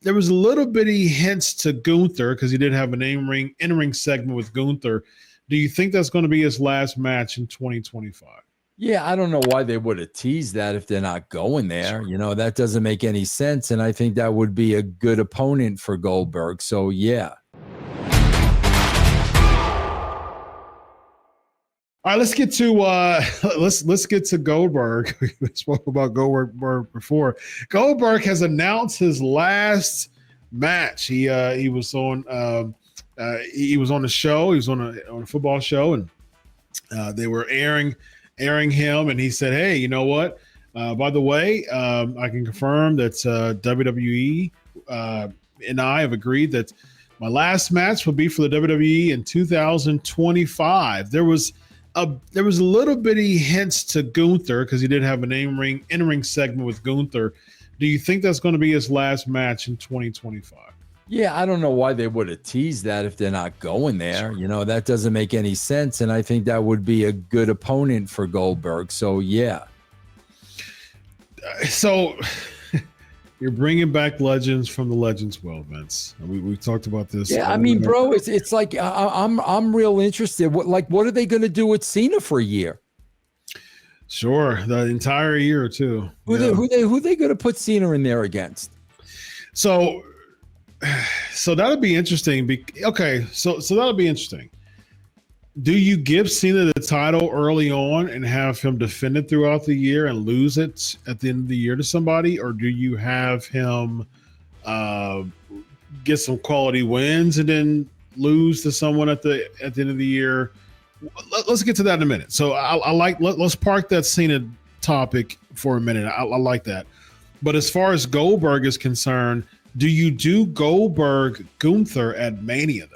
there was a little bitty hints to Gunther because he did have an in-ring segment with Gunther. Do you think that's going to be his last match in 2025? Yeah, I don't know why they would have teased that if they're not going there. You know, that doesn't make any sense. And I think that would be a good opponent for Goldberg. So, yeah. All right, let's get to let's get to Goldberg. We spoke about Goldberg before. Goldberg has announced his last match. He was on the show. He was on a football show, and they were airing him, and he said, "Hey, you know what? By the way, I can confirm that WWE and I have agreed that my last match will be for the WWE in 2025." There was a little bitty hints to Gunther because he did have an in-ring segment with Gunther. Do you think that's going to be his last match in 2025? Yeah, I don't know why they would have teased that if they're not going there. You know, that doesn't make any sense. And I think that would be a good opponent for Goldberg. So, yeah. So you're bringing back legends from the Legends Well, Vince. We've talked about this. Yeah, I mean, bro, it's like I'm real interested. What are they going to do with Cena for a year? Sure, the entire year or two. Who they going to put Cena in there against? So that'll be interesting. Okay, so that'll be interesting. Do you give Cena the title early on and have him defend it throughout the year and lose it at the end of the year to somebody, or do you have him get some quality wins and then lose to someone at the end of the year? Let's get to that in a minute. So let's park that Cena topic for a minute. I like that. But as far as Goldberg is concerned, do you do Goldberg Gunther at Mania though?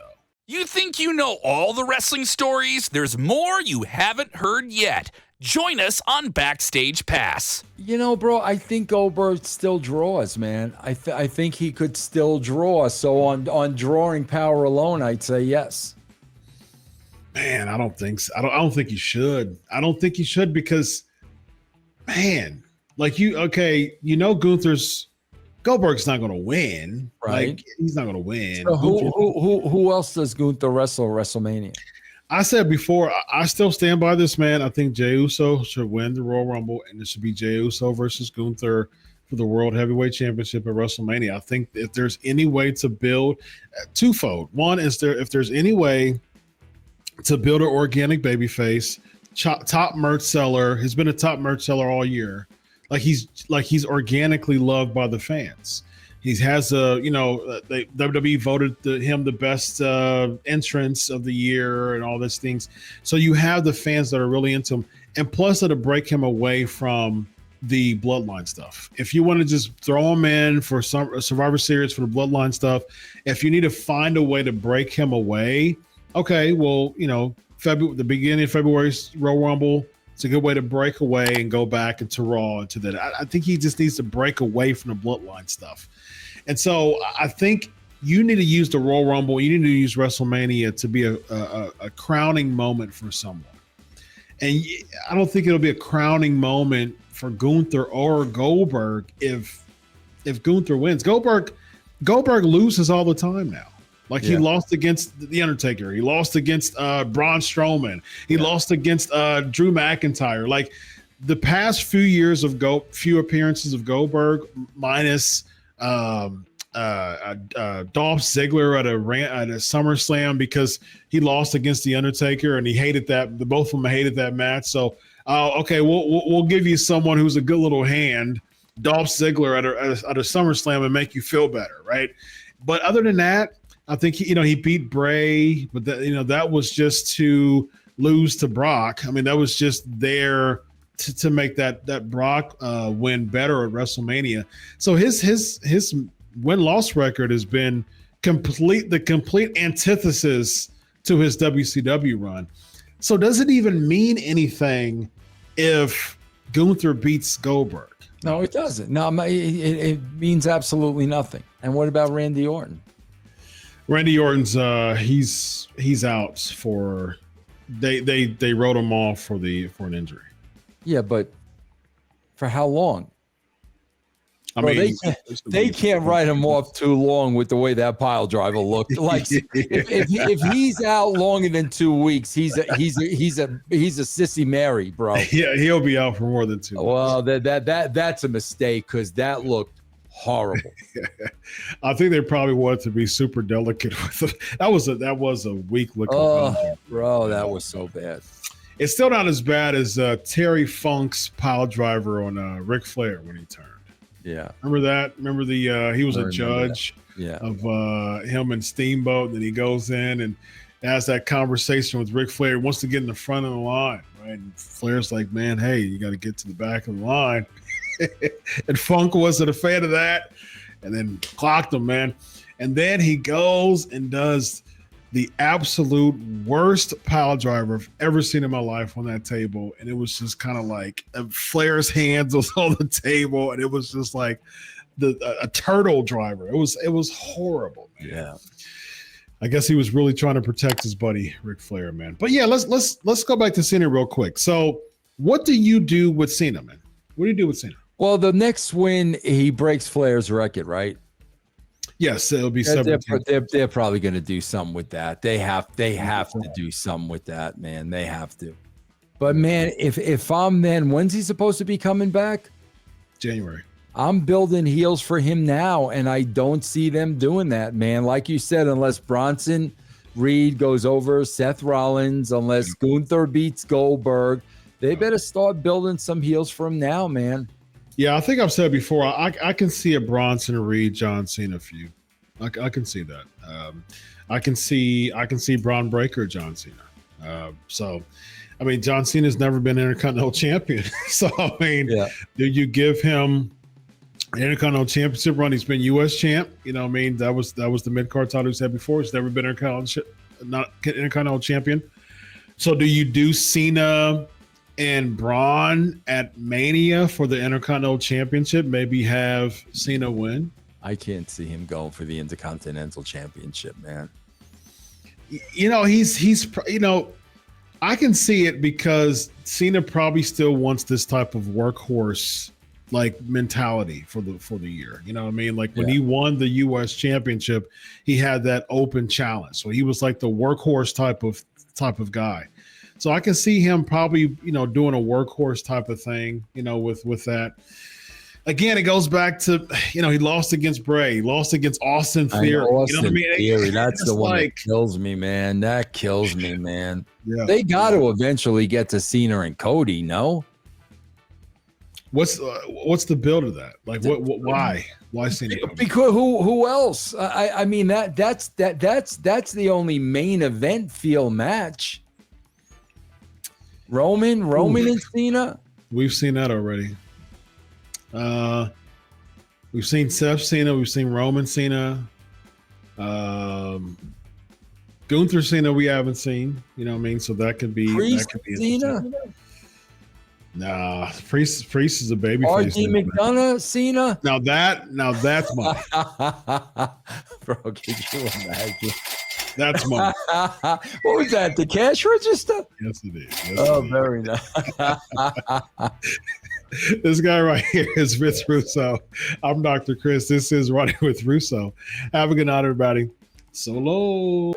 You think you know all the wrestling stories? There's more you haven't heard yet. Join us on Backstage Pass. You know, bro, I think Goldberg still draws, man. I think he could still draw. So on drawing power alone, I'd say yes. Man, I don't think so. I don't think he should. I don't think he should because, man, Goldberg's not going to win. Right. Like, he's not going to win. So who else does Gunther wrestle WrestleMania? I said before, I still stand by this, man. I think Jey Uso should win the Royal Rumble, and it should be Jey Uso versus Gunther for the World Heavyweight Championship at WrestleMania. I think if there's any way to build twofold. One is if there's any way to build an organic babyface, top merch seller, has been a top merch seller all year. He's organically loved by the fans. He has WWE voted him the best entrance of the year and all these things. So you have the fans that are really into him, and plus it'll break him away from the Bloodline stuff. If you want to just throw him in for some Survivor Series for the Bloodline stuff, if you need to find a way to break him away, okay, well, the beginning of February's Royal Rumble. It's a good way to break away and go back into Raw into that. I think he just needs to break away from the Bloodline stuff. And so I think you need to use the Royal Rumble. You need to use WrestleMania to be a crowning moment for someone. And I don't think it'll be a crowning moment for Gunther or Goldberg if Gunther wins. Goldberg loses all the time now. He lost against The Undertaker. He lost against Braun Strowman. He lost against Drew McIntyre. Like the past few years of few appearances of Goldberg, minus Dolph Ziggler at a SummerSlam because he lost against The Undertaker and he hated that. Both of them hated that match. So okay, we'll give you someone who's a good little hand, Dolph Ziggler at a SummerSlam, and make you feel better, right? But other than that, I think he beat Bray, but that was just to lose to Brock. I mean, that was just there to make that Brock win better at WrestleMania. So his win-loss record has been the complete antithesis to his WCW run. So does it even mean anything if Gunther beats Goldberg? No, it doesn't. No, it means absolutely nothing. And what about Randy Orton? Randy Orton's he's out for they wrote him off for an injury. Yeah, but for how long? Bro, they can't write him off too long with the way that pile driver looked. Like if he's out longer than 2 weeks, he's a sissy Mary, bro. Yeah, he'll be out for more than 2 weeks. Well, that's a mistake because that looked horrible. I think they probably wanted to be super delicate with it. That was a weak looking. Oh, bro, that was so bad. It's still not as bad as Terry Funk's pile driver on Ric Flair when he turned. Yeah. Remember that? Remember he was a judge of him and Steamboat, and then he goes in and has that conversation with Ric Flair. He wants to get in the front of the line, right? And Flair's like, man, hey, you got to get to the back of the line. And Funk wasn't a fan of that and then clocked him, man. And then he goes and does the absolute worst pile driver I've ever seen in my life on that table. And it was just kind of like Flair's hands was on the table, and it was just like a turtle driver. It was horrible, man. Yeah. I guess he was really trying to protect his buddy Ric Flair, man. But yeah, let's go back to Cena real quick. So what do you do with Cena, man? What do you do with Cena? Well, the next win, he breaks Flair's record, right? Yes, it'll be 17. They're probably going to do something with that. They have to do something with that, man. They have to. But man, if I'm then, when's he supposed to be coming back? January. I'm building heels for him now, and I don't see them doing that, man. Like you said, unless Bronson Reed goes over Seth Rollins, unless Gunther beats Goldberg, they better start building some heels for him now, man. Yeah, I think I've said before, I can see a Bronson Reed John Cena feud. I can see that. I can see Braun Breaker John Cena. So, I mean, John Cena's never been Intercontinental Champion. So, I mean, do you give him an Intercontinental Championship run? He's been U.S. champ. You know what I mean? That was the mid-card title he said before. He's never been Intercontinental Champion. So, do you do Cena and Braun at Mania for the Intercontinental Championship? Maybe have Cena win? I can't see him going for the Intercontinental Championship, man. You know, he's I can see it because Cena probably still wants this type of workhorse like mentality for the year. You know what I mean? Like when he won the US Championship, he had that open challenge. So he was like the workhorse type of guy. So I can see him probably, doing a workhorse type of thing, with that. Again, it goes back to, he lost against Bray, lost against Austin Theory. Theory, that's the one that kills me, man. That kills me, man. Yeah. They got to eventually get to Cena and Cody, no? What's the build of that? Like, why Cena? Because who else? I mean that's the only main event feel match. Roman and Cena. We've seen that already. We've seen Seth Cena. We've seen Roman Cena. Gunther Cena we haven't seen. You know what I mean? So that could be Cena. Nah, Priest is a baby face. R.D. McDonough Cena. Now that's mine. Bro, could you imagine? That's mine. What was that? The cash register? Yes, it is. Very nice. This guy right here is Vince Russo. I'm Dr. Chris. This is Running with Russo. Have a good night, everybody. So long.